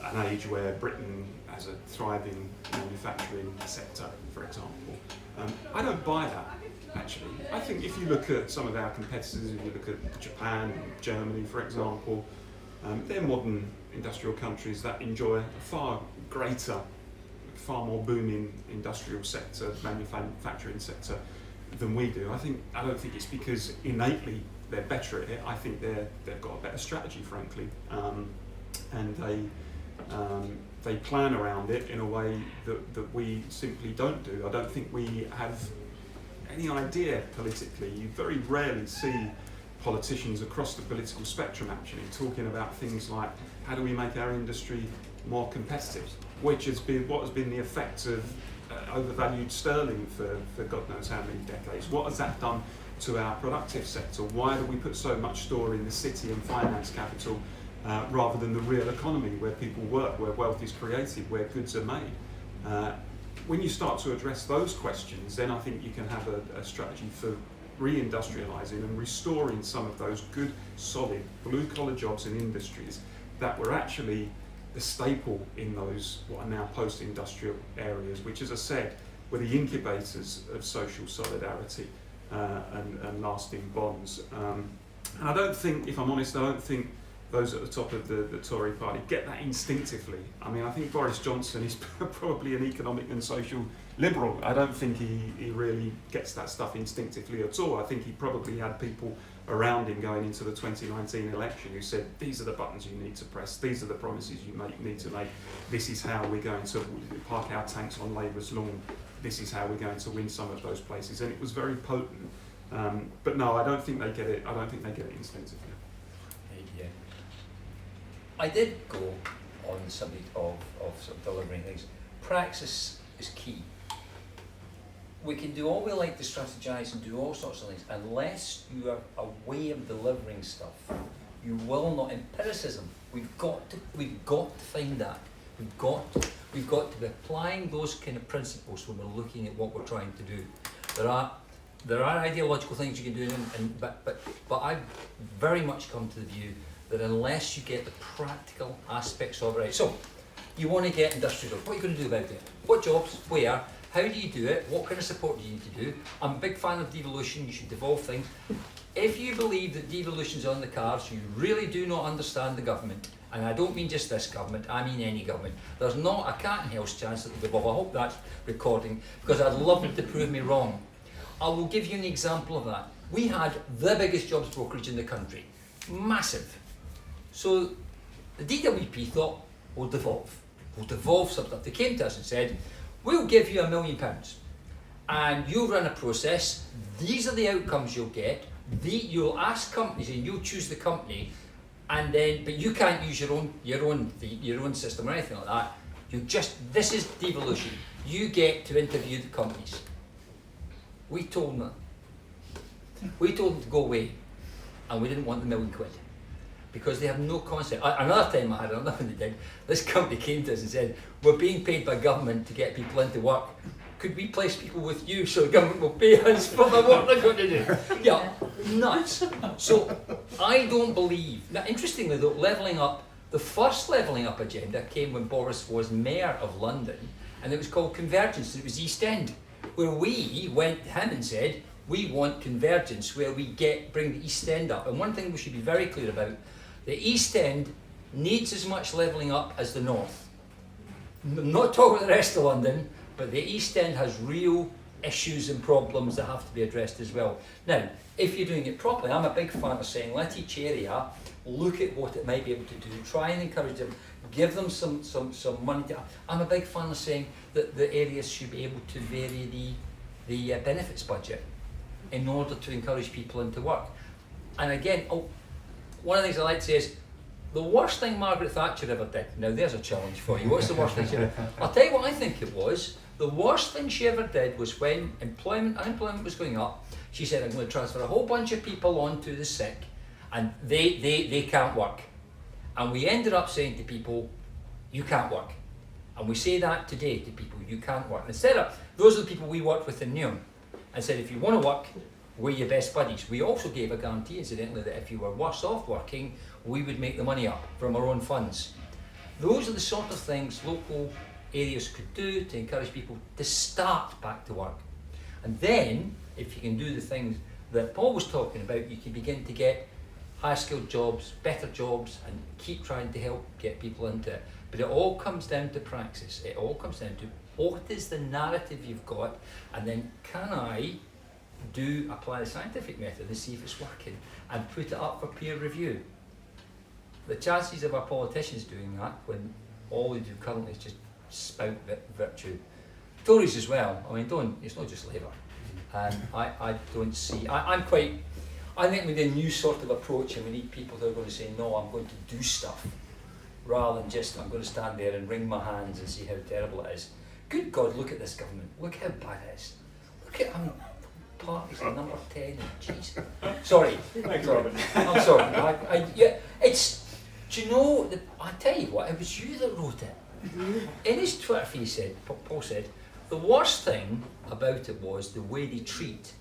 an age where Britain has a thriving manufacturing sector, for example. I don't buy that, actually. I think if you look at some of our competitors, if you look at Japan, Germany, for example, they're modern industrial countries that enjoy a far greater, far more booming industrial sector, manufacturing sector than we do. I don't think it's because innately they're better at it. I think they've got a better strategy, frankly, and they plan around it in a way that we simply don't do. I don't think we have any idea politically. You very rarely see politicians across the political spectrum actually talking about things like how do we make our industry more competitive, which has been what has been the effect of overvalued sterling for God knows how many decades. What has that done to our productive sector? Why do we put so much store in the city and finance capital rather than the real economy where people work, where wealth is created, where goods are made? When you start to address those questions, then I think you can have a strategy for reindustrialising and restoring some of those good, solid, blue-collar jobs and industries that were actually the staple in those what are now post-industrial areas, which, as I said, were the incubators of social solidarity and lasting bonds. And I don't think, if I'm honest, I don't think those at the top of the Tory party get that instinctively. I mean, I think Boris Johnson is probably an economic and social liberal. I don't think he really gets that stuff instinctively at all. I think he probably had people around him going into the 2019 election who said, these are the buttons you need to press, these are the promises you need to make, this is how we're going to park our tanks on Labour's lawn, this is how we're going to win some of those places. And it was very potent. But no, I don't think they get it. I don't think they get it instinctively. Yeah. I did go on the subject of sort of delivering things. Praxis is key. We can do all we like to strategise and do all sorts of things. Unless you are a way of delivering stuff, you will not. Empiricism. We've got to find that. We've got to be applying those kind of principles when we're looking at what we're trying to do. There are ideological things you can do, but I've very much come to the view that unless you get the practical aspects of it right. So, you want to get industrial jobs. What are you going to do about it? What jobs? Where? How do you do it? What kind of support do you need to do? I'm a big fan of devolution. You should devolve things. If you believe that devolution is on the cards, you really do not understand the government. And I don't mean just this government, I mean any government. There's not a cat and hell's chance that they'll devolve. I hope that's recording, because I'd love them to prove me wrong. I will give you an example of that. We had the biggest jobs brokerage in the country. Massive. So the DWP thought, we'll devolve. We'll devolve some stuff. They came to us and said, we'll give you £1 million and you'll run a process. These are the outcomes you'll get. You'll ask companies and you'll choose the company, and then, but you can't use your own system or anything like that. This is devolution. You get to interview the companies. We told them to go away, and we didn't want the £1 million because they have no concept. Another time I had another one they did. This company came to us and said, we're being paid by government to get people into work. Could we place people with you so the government will pay us for the work they're going to do? Yeah, nuts. So I don't believe. Now, interestingly though, levelling up, the first levelling up agenda came when Boris was mayor of London, and it was called convergence. It was East End, where we went to him and said, we want convergence, where we bring the East End up. And one thing we should be very clear about, the East End needs as much levelling up as the North. I'm not talking about the rest of London, but the East End has real issues and problems that have to be addressed as well. Now, if you're doing it properly, I'm a big fan of saying, let each area look at what it might be able to do, try and encourage them, give them some money. I'm a big fan of saying that the areas should be able to vary the benefits budget in order to encourage people into work. And again, one of the things I like to say is, the worst thing Margaret Thatcher ever did, now there's a challenge for you, what's the worst thing she ever did? I'll tell you what I think it was. The worst thing she ever did was when unemployment was going up, she said, I'm going to transfer a whole bunch of people onto the sick, and they can't work. And we ended up saying to people, you can't work. And we say that today to people, you can't work. Instead of, those are the people we worked with in Newham, and said, if you want to work, we're your best buddies. We also gave a guarantee, incidentally, that if you were worse off working, we would make the money up from our own funds. Those are the sort of things local areas could do to encourage people to start back to work. And then, if you can do the things that Paul was talking about, you can begin to get high-skilled jobs, better jobs, and keep trying to help get people into it. But it all comes down to praxis. It all comes down to what is the narrative you've got, and then can I apply the scientific method and see if it's working, and put it up for peer review. The chances of our politicians doing that when all they do currently is just spout virtue. Tories as well. I mean, it's not just Labour. I don't see. I think we need a new sort of approach, and we need people who are going to say, no, I'm going to do stuff, rather than just, I'm going to stand there and wring my hands and see how terrible it is. Good God, look at this government. Look how bad it is. Look at, parties are number 10. Jeez. Sorry. Thanks, Robin. I'm sorry. Do you know, I tell you what, it was you that wrote it. In his Twitter feed, Paul said, the worst thing about it was the way they treat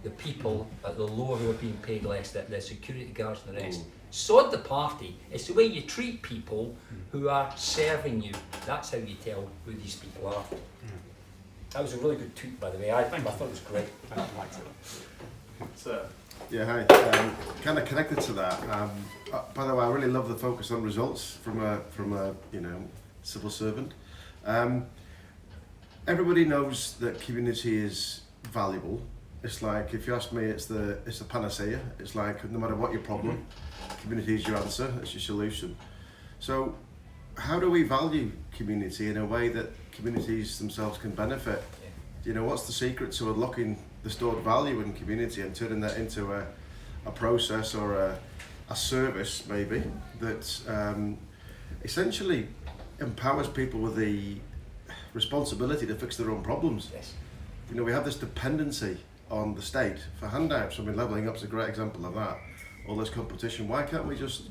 the people at the lower who are being paid less, the security guards and the rest. Sod the party. It's the way you treat people who are serving you. That's how you tell who these people are. That was a really good tweet, by the way. I thought it was great. I liked it. Sir. Yeah, hi. Kind of connected to that. By the way, I really love the focus on results from a civil servant. Everybody knows that community is valuable. It's like, if you ask me, it's the panacea. It's like, no matter what your problem, community is your answer. It's your solution. So, how do we value community in a way that communities themselves can benefit? You know, what's the secret to unlocking the stored value in community and turning that into a process or a service, maybe, that essentially empowers people with the responsibility to fix their own problems? Yes. You know, we have this dependency on the state for handouts. I mean, levelling up is a great example of that. All this competition. Why can't we just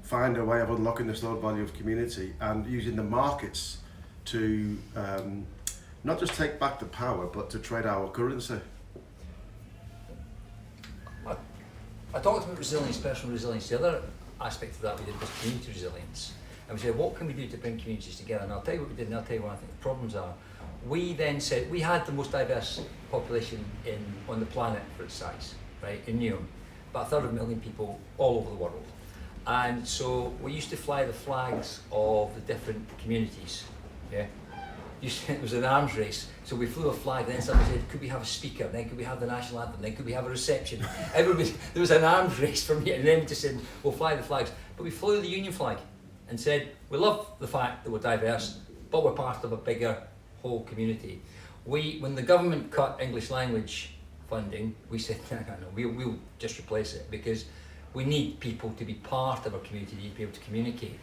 find a way of unlocking the stored value of community and using the markets to not just take back the power, but to trade our currency? I talked about resilience, personal resilience. The other aspect of that we did was community resilience. And we said, what can we do to bring communities together? And I'll tell you what we did, and I'll tell you what I think the problems are. We then said, we had the most diverse population on the planet for its size, right, in Newham. About 250,000 people all over the world. And so we used to fly the flags of the different communities, yeah? It was an arms race, so we flew a flag, and then somebody said, could we have a speaker, and then could we have the national anthem, then could we have a reception? Everybody, there was an arms race from here, and then we just said, we'll fly the flags. But we flew the Union flag and said, we love the fact that we're diverse, but we're part of a bigger whole community. When the government cut English language funding, we said, no, we'll just replace it, because we need people to be part of our community, to be able to communicate.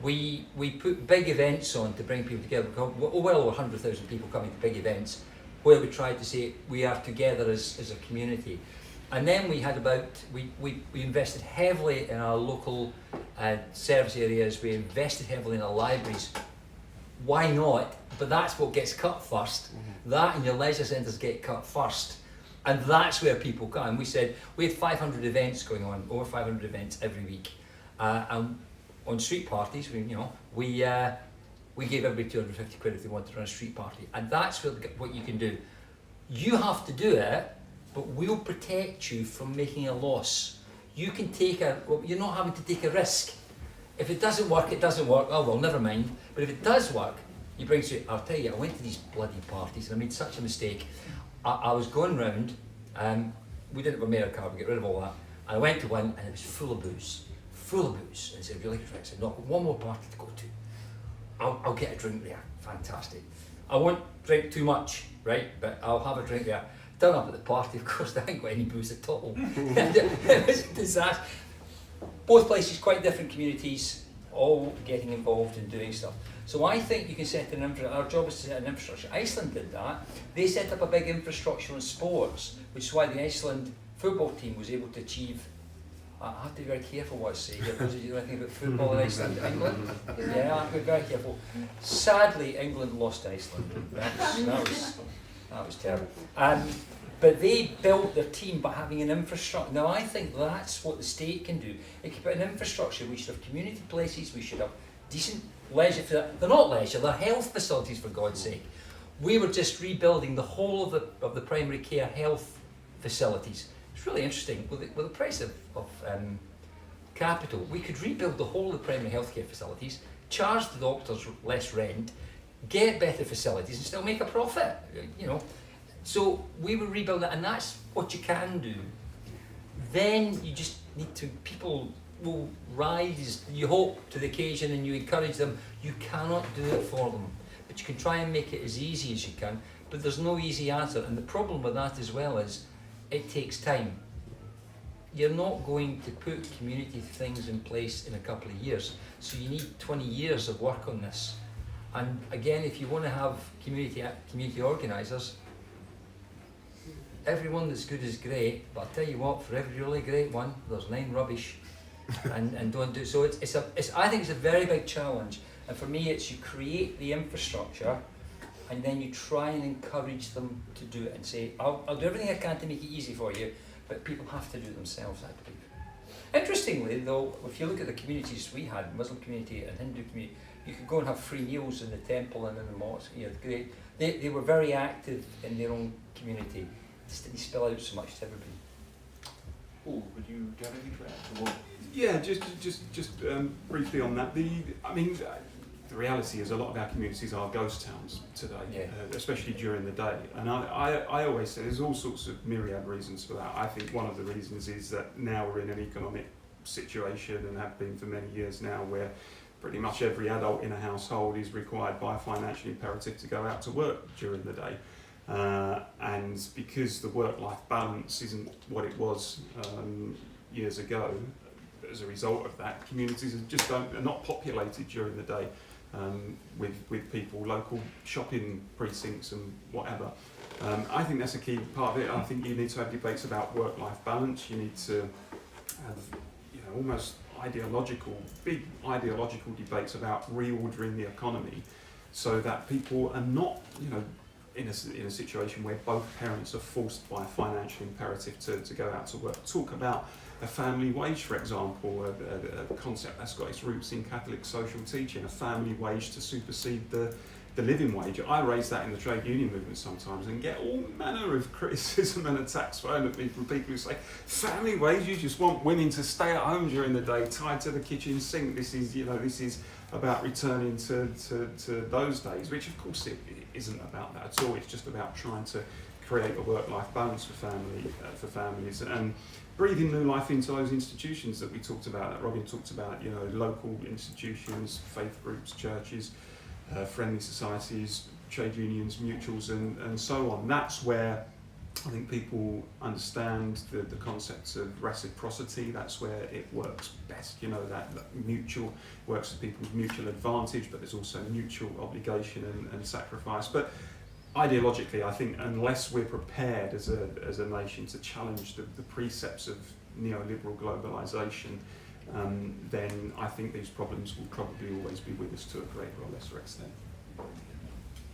We put big events on to bring people together. Well over 100,000 people coming to big events, where we tried to say we are together as a community. And then we had we invested heavily in our local service areas. We invested heavily in our libraries. Why not? But that's what gets cut first. That and your leisure centres get cut first. And that's where people come. And we said, we had 500 events going on, over 500 events every week. And on street parties, we gave everybody 250 quid if they wanted to run a street party. And that's what you can do. You have to do it, but we'll protect you from making a loss. You can you're not having to take a risk. If it doesn't work, it doesn't work. Oh well, never mind. But if it does work, you bring it. I'll tell you, I went to these bloody parties and I made such a mistake. I was going round, we didn't have a mayor card, we get rid of all that. And I went to one and it was full of booze. And I said, really? I said, no, I've got one more party to go to. I'll get a drink there. Fantastic. I won't drink too much, right? But I'll have a drink there. Turn up at the party, of course, they hadn't got any booze at all. It was a disaster. Both places, quite different communities, all getting involved in doing stuff. So I think you can set an infrastructure. Our job is to set an infrastructure. Iceland did that. They set up a big infrastructure on sports, which is why the Iceland football team was able to achieve. I have to be very careful what I say here, because you know anything about football in Iceland, England? Yeah, I have to be very careful. Sadly, England lost to Iceland. That was terrible. But they built their team by having an infrastructure. Now I think that's what the state can do. It can put an infrastructure. We should have community places. We should have decent leisure. They're not leisure. They're health facilities, for God's sake. We were just rebuilding the whole of the primary care health facilities. It's really interesting. With the price of capital, we could rebuild the whole of the primary healthcare facilities, charge the doctors less rent, get better facilities, and still make a profit. You know. So we were rebuilding it, and that's what you can do. Then you just need to, people will rise, you hope, to the occasion and you encourage them. You cannot do it for them, but you can try and make it as easy as you can, but there's no easy answer. And the problem with that as well is it takes time. You're not going to put community things in place in a couple of years, so you need 20 years of work on this. And again, if you want to have community organisers, everyone that's good is great, but I'll tell you what, for every really great one, there's 9 rubbish. and don't do so. I think it's a very big challenge, and for me, it's you create the infrastructure, and then you try and encourage them to do it and say, I'll do everything I can to make it easy for you, but people have to do it themselves, I believe. Interestingly, though, if you look at the communities we had, Muslim community and Hindu community, you could go and have free meals in the temple and in the mosque. You know, great. They were very active in their own community. Just didn't spill out so much to everybody. Paul, would you have anything to add? Or Yeah, just briefly on that. The reality is a lot of our communities are ghost towns today, Yeah. Especially during the day. And I always say there's all sorts of myriad reasons for that. I think one of the reasons is that now we're in an economic situation, and have been for many years now, where pretty much every adult in a household is required by a financial imperative to go out to work during the day. And because the work-life balance isn't what it was years ago, as a result of that, communities are not populated during the day with people, local shopping precincts and whatever. I think that's a key part of it. I think you need to have debates about work-life balance. You need to have, almost big ideological debates about reordering the economy, so that people are not, in a situation where both parents are forced by a financial imperative to go out to work. Talk about a family wage, for example, a concept that's got its roots in Catholic social teaching, a family wage to supersede the living wage. I raise that in the trade union movement sometimes and get all manner of criticism and attacks thrown at me from people who say, family wage, you just want women to stay at home during the day, tied to the kitchen sink. This is about returning to those days, which of course it isn't about that at all. It's just about trying to create a work-life balance for families and breathing new life into those institutions that we talked about, that Robin talked about, local institutions, faith groups, churches, friendly societies, trade unions, mutuals, and so on. That's where I think people understand the concepts of reciprocity. That's where it works best. That mutual works for people's mutual advantage, but there's also mutual obligation and sacrifice. But ideologically, I think unless we're prepared as a nation to challenge the precepts of neoliberal globalisation, then I think these problems will probably always be with us to a greater or lesser extent.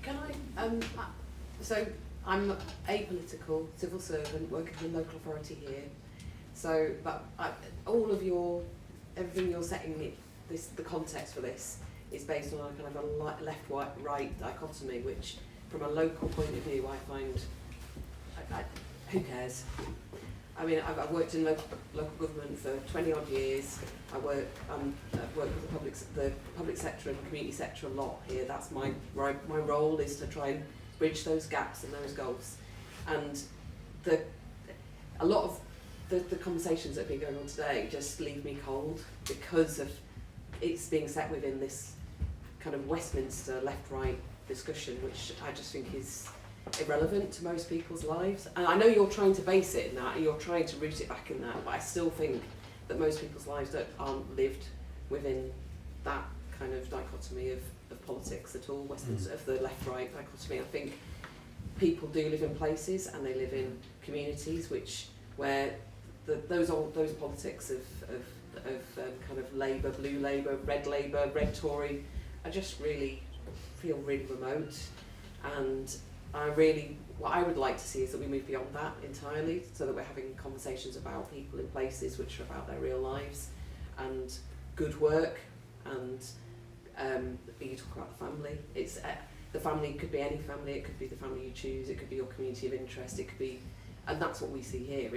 Can I, so I'm apolitical civil servant working in local authority here. So, but everything you're setting the context for this is based on a kind of a left-right dichotomy, which from a local point of view I find, who cares? I mean, I've worked in local government for 20 odd years. I've worked with the public sector and community sector a lot here. That's my role, is to try and bridge those gaps and those gulfs. And a lot of the conversations that have been going on today just leave me cold, because of it's being set within this kind of Westminster left-right discussion, which I just think is irrelevant to most people's lives. And I know you're trying to base it in that, and you're trying to root it back in that, but I still think that most people's lives aren't lived within that kind of dichotomy of politics at all, Westminster, of the left-right dichotomy. I think people do live in places, and they live in communities where those politics of kind of Labour, blue Labour, red Tory, I just really feel really remote. And what I would like to see is that we move beyond that entirely, so that we're having conversations about people in places which are about their real lives and good work. And you talk about the family. It's the family could be any family. It could be the family you choose. It could be your community of interest. It could be, and that's what we see here.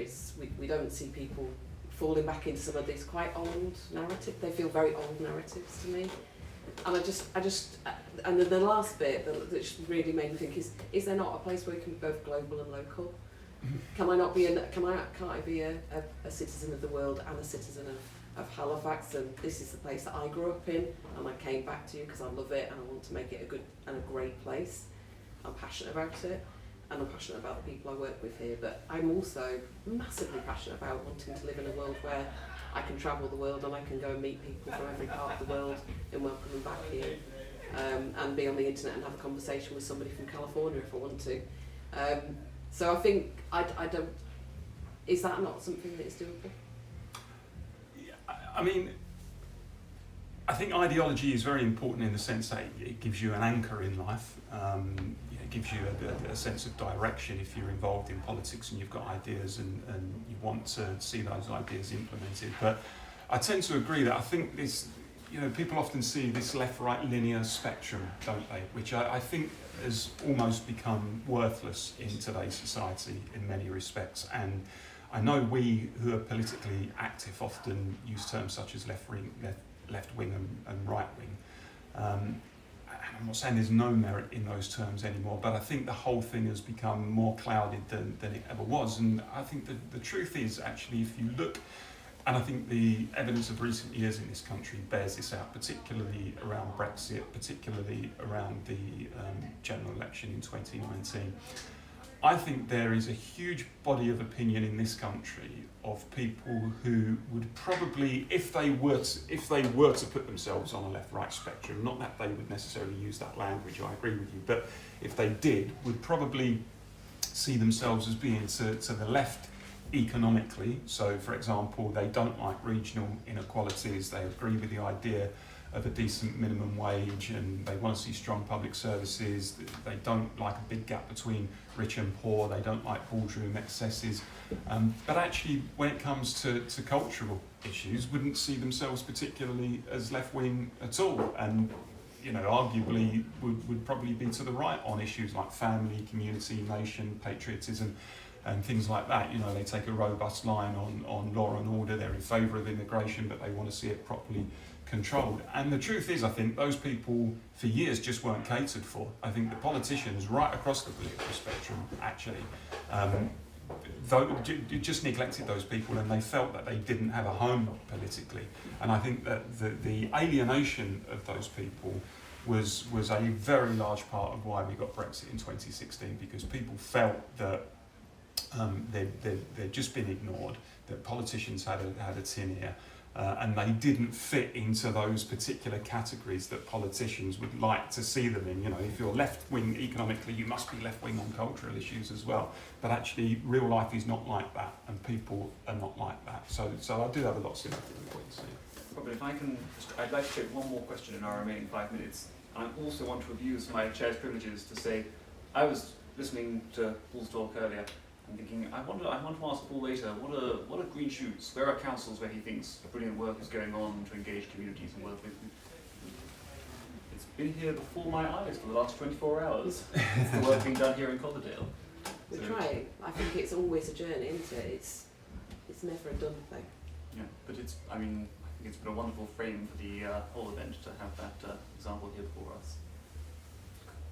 We don't see people falling back into some of these quite old narratives. They feel very old narratives to me. And and then the last bit that really made me think is there not a place where we can be both global and local? Can I be a citizen of the world and a citizen of Halifax, and this is the place that I grew up in, and I came back to because I love it and I want to make it a good and a great place. I'm passionate about it, and I'm passionate about the people I work with here, but I'm also massively passionate about wanting to live in a world where I can travel the world and I can go and meet people from every part of the world and welcome them back here, and be on the internet and have a conversation with somebody from California if I want to. So I think I don't. Is that not something that is doable? I mean, I think ideology is very important in the sense that it gives you an anchor in life. It gives you a sense of direction if you're involved in politics and you've got ideas and you want to see those ideas implemented. But I tend to agree that I think this, people often see this left-right linear spectrum, don't they? Which I think has almost become worthless in today's society in many respects. And I know we who are politically active often use terms such as left wing and right wing. And I'm not saying there's no merit in those terms anymore, but I think the whole thing has become more clouded than it ever was. And I think the truth is, actually, if you look, and I think the evidence of recent years in this country bears this out, particularly around Brexit, particularly around the general election in 2019, I think there is a huge body of opinion in this country of people who would probably, if they were to put themselves on a left-right spectrum, not that they would necessarily use that language, I agree with you, but if they did, would probably see themselves as being to the left economically. So, for example, they don't like regional inequalities, they agree with the idea of a decent minimum wage, and they want to see strong public services. They don't like a big gap between rich and poor. They don't like boardroom excesses. But actually, when it comes to cultural issues, wouldn't see themselves particularly as left-wing at all. And arguably would probably be to the right on issues like family, community, nation, patriotism, and things like that. They take a robust line on law and order. They're in favour of immigration, but they want to see it properly controlled. And the truth is, I think those people for years just weren't catered for. I think the politicians right across the political spectrum actually just neglected those people, and they felt that they didn't have a home politically. And I think that the alienation of those people was a very large part of why we got Brexit in 2016, because people felt that they'd just been ignored, that politicians had a tin ear, and they didn't fit into those particular categories that politicians would like to see them in. If you're left-wing economically, you must be left-wing on cultural issues as well. But actually, real life is not like that, and people are not like that. So I do have a lot of sympathy with what you're saying. Robert, if I can, I'd like to take one more question in our remaining 5 minutes. I also want to abuse my chair's privileges to say, I was listening to Paul's talk earlier, I'm thinking, I want to ask Paul later, what are green shoots? Where are councils where he thinks brilliant work is going on to engage communities and work with? It's been here before my eyes for the last 24 hours. It's the work being done here in Coverdale. We're trying. I think it's always a journey, isn't it? It's never a done thing. Yeah, but I think it's been a wonderful frame for the whole event to have that example here before us.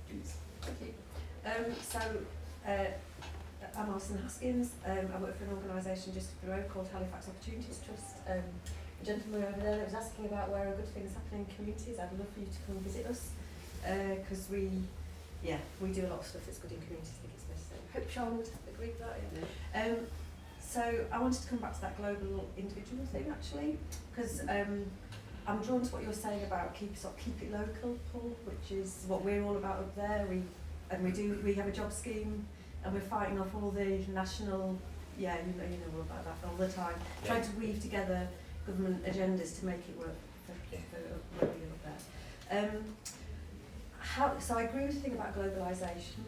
Please. Thank you. I'm Alison Haskins. I work for an organisation just up the road called Halifax Opportunities Trust. The gentleman over there that was asking about where are good things happening in communities, I'd love for you to come and visit us, because we do a lot of stuff that's good in communities. I think it's necessary. Hope Sean would agree with that. Yeah. So I wanted to come back to that global individual thing actually, because I'm drawn to what you're saying about keep it local, Paul, which is what we're all about up there. We have a job scheme. And we're fighting off all the national, you know about that all the time, trying to weave together government agendas to make it work for where we are up there. So I agree with the thing about globalisation,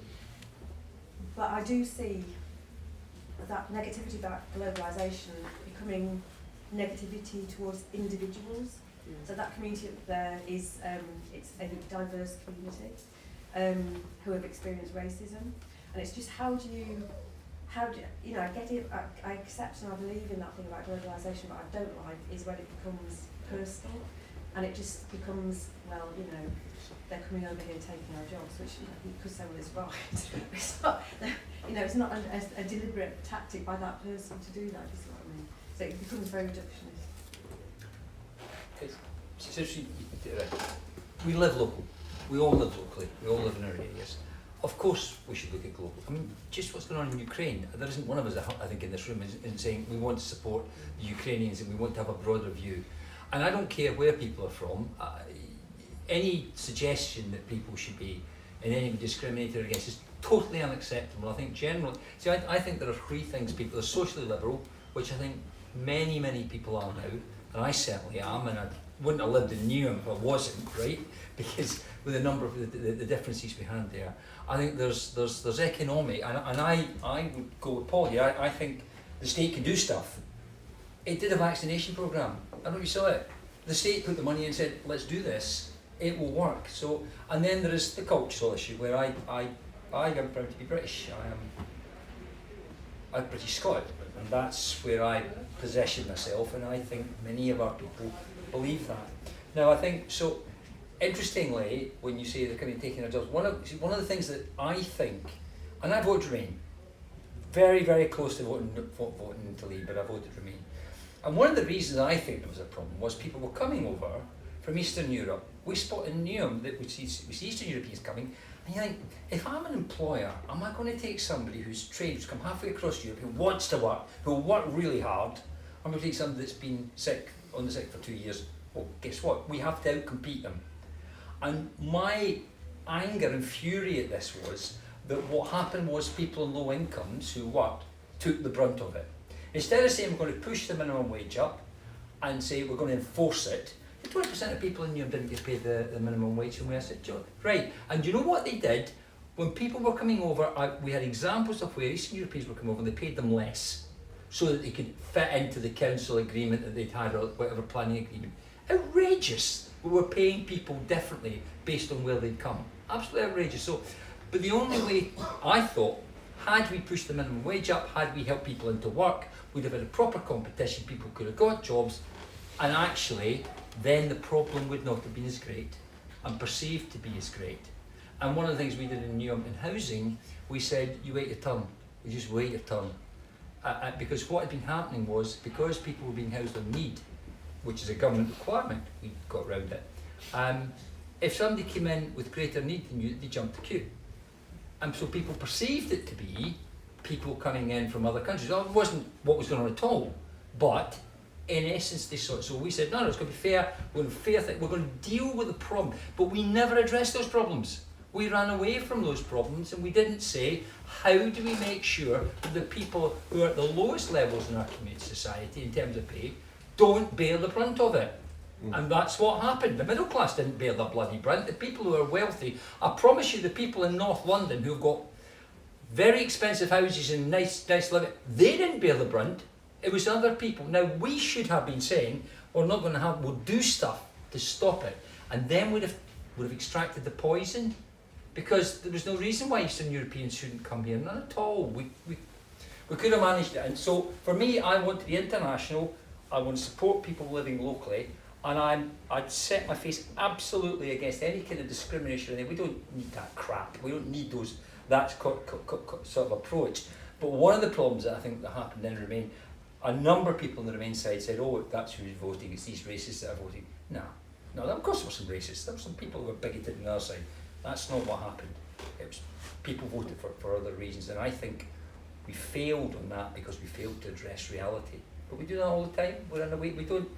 but I do see that negativity about globalisation becoming negativity towards individuals. So that community up there is it's a diverse community who have experienced racism. And it's just how do you, I get it, I accept and I believe in that thing about globalisation, but I don't like is when it becomes personal and it just becomes, they're coming over here taking our jobs, which you could say, well, is right. It's not, it's not a deliberate tactic by that person to do that, is what I mean. So it becomes very reductionist. we live local. We all live locally. We all live in our areas. Of course, we should look at global. I mean, just what's going on in Ukraine. There isn't one of us, I think, in this room is saying we want to support the Ukrainians and we want to have a broader view. And I don't care where people are from. Any suggestion that people should be in any way discriminated against is totally unacceptable. I think generally, see, I think there are three things people are socially liberal, which I think many, many people are now, and I certainly am, and I wouldn't have lived in Newham if I wasn't, right? Because with a number of the differences we had there, I think there's economic, and I would go with Paul here. I think the state can do stuff. It did a vaccination programme. I don't know if you saw it. The state put the money in and said, let's do this. It will work. So, and then there is the cultural issue where I am proud to be British. I'm British Scot, and that's where I position myself, and I think many of our people believe that. Now, I think so. Interestingly, when you say they're kind of taking our jobs, one of the things that I think, and I voted Remain, very, very close to voting to leave, but I voted Remain. And one of the reasons I think there was a problem was people were coming over from Eastern Europe. We spot in Newham that we see Eastern Europeans coming, and you think, if I'm an employer, am I going to take somebody who's trained, who's come halfway across Europe, who wants to work, who will work really hard, or am I going to take somebody that's been on the sick for 2 years? Well, guess what? We have to outcompete them. And my anger and fury at this was that what happened was people on low incomes who worked took the brunt of it. Instead of saying we're going to push the minimum wage up and say we're going to enforce it, 20% of people in Newham didn't get paid the minimum wage, and we said, right, and you know what they did? When people were coming over, we had examples of where Eastern Europeans were coming over and they paid them less so that they could fit into the council agreement that they'd had or whatever planning agreement. Outrageous. We were paying people differently based on where they'd come. Absolutely outrageous. So, but the only way, I thought, had we pushed the minimum wage up, had we helped people into work, we'd have had a proper competition, people could have got jobs, and actually, then the problem would not have been as great and perceived to be as great. And one of the things we did in Newham in housing, we said, you wait your turn. You just wait your turn. Because what had been happening was, because people were being housed on need, which is a government requirement, we got around it. If somebody came in with greater need than you, they jumped the queue. And so people perceived it to be people coming in from other countries. Well, it wasn't what was going on at all, but in essence they saw it. So we said, no, it's going to be fair, we're going to deal with the problem. But we never addressed those problems. We ran away from those problems and we didn't say, how do we make sure that the people who are at the lowest levels in our community society in terms of pay don't bear the brunt of it. And that's what happened. The middle class didn't bear the bloody brunt. The people who are wealthy, I promise you, the people in North London who've got very expensive houses and nice living, they didn't bear the brunt. It was other people. Now we should have been saying, we'll do stuff to stop it. And then would have extracted the poison, because there was no reason why Eastern Europeans shouldn't come here, none at all. We could have managed it. And so for me, I want to be international. I want to support people living locally, and I'd set my face absolutely against any kind of discrimination. We don't need that crap. We don't need that sort of approach. But one of the problems that I think that happened in Remain, a number of people on the Remain side said, oh, that's who's voting, it's these racists that are voting. No, of course there were some racists. There were some people who were bigoted on the other side. That's not what happened. It was people voted for other reasons, and I think we failed on that because we failed to address reality. But we do that all the time. We're in a way, we don't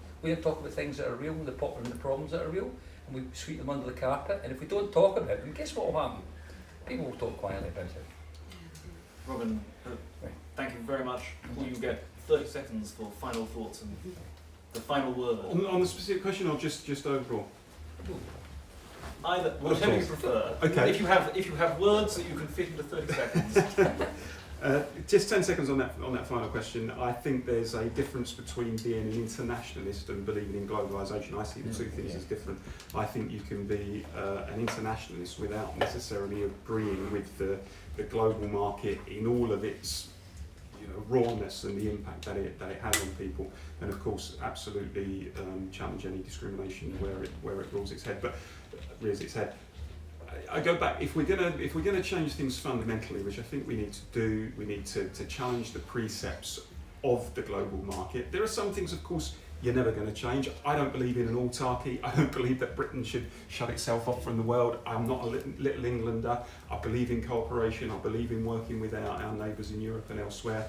talk about things that are real and the problems that are real, and we sweep them under the carpet. And if we don't talk about them, guess what will happen? People will talk quietly about it. Robin, thank you very much. Will you get 30 seconds for final thoughts and the final word? On the specific question, or just overall? Either, whatever you prefer. Okay. If you have words that you can fit into 30 seconds. Just 10 seconds on that final question. I think there's a difference between being an internationalist and believing in globalisation. I see the two things as different. I think you can be an internationalist without necessarily agreeing with the global market in all of its rawness and the impact that it has on people, and of course absolutely challenge any discrimination where it rears its head. I go back, if we're gonna change things fundamentally, which I think we need to do, we need to challenge the precepts of the global market. There are some things, of course, you're never going to change. I don't believe in an autarky. I don't believe that Britain should shut itself off from the world. I'm not a little Englander. I believe in cooperation. I believe in working with our neighbours in Europe and elsewhere.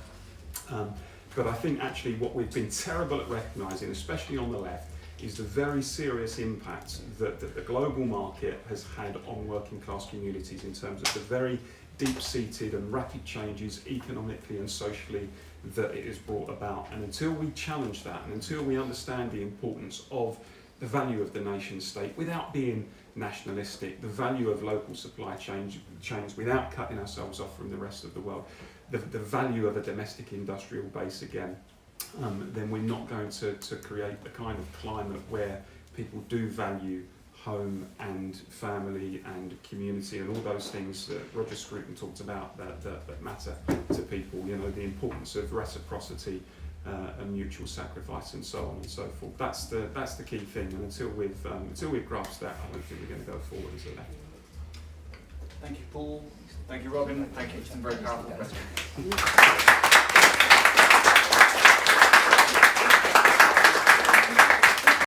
But I think actually what we've been terrible at recognising, especially on the left, is the very serious impact that the global market has had on working class communities in terms of the very deep-seated and rapid changes economically and socially that it has brought about. And until we challenge that, and until we understand the importance of the value of the nation state without being nationalistic, the value of local supply chains without cutting ourselves off from the rest of the world, the value of a domestic industrial base again, then we're not going to create the kind of climate where people do value home and family and community and all those things that Roger Scruton talked about that matter to people, you know, the importance of reciprocity and mutual sacrifice and so on and so forth. That's the key thing, and until we've grasped that, I don't think we're going to go forward as a left. Thank you, Paul. Thank you, Robin. Thank you for some very powerful questions.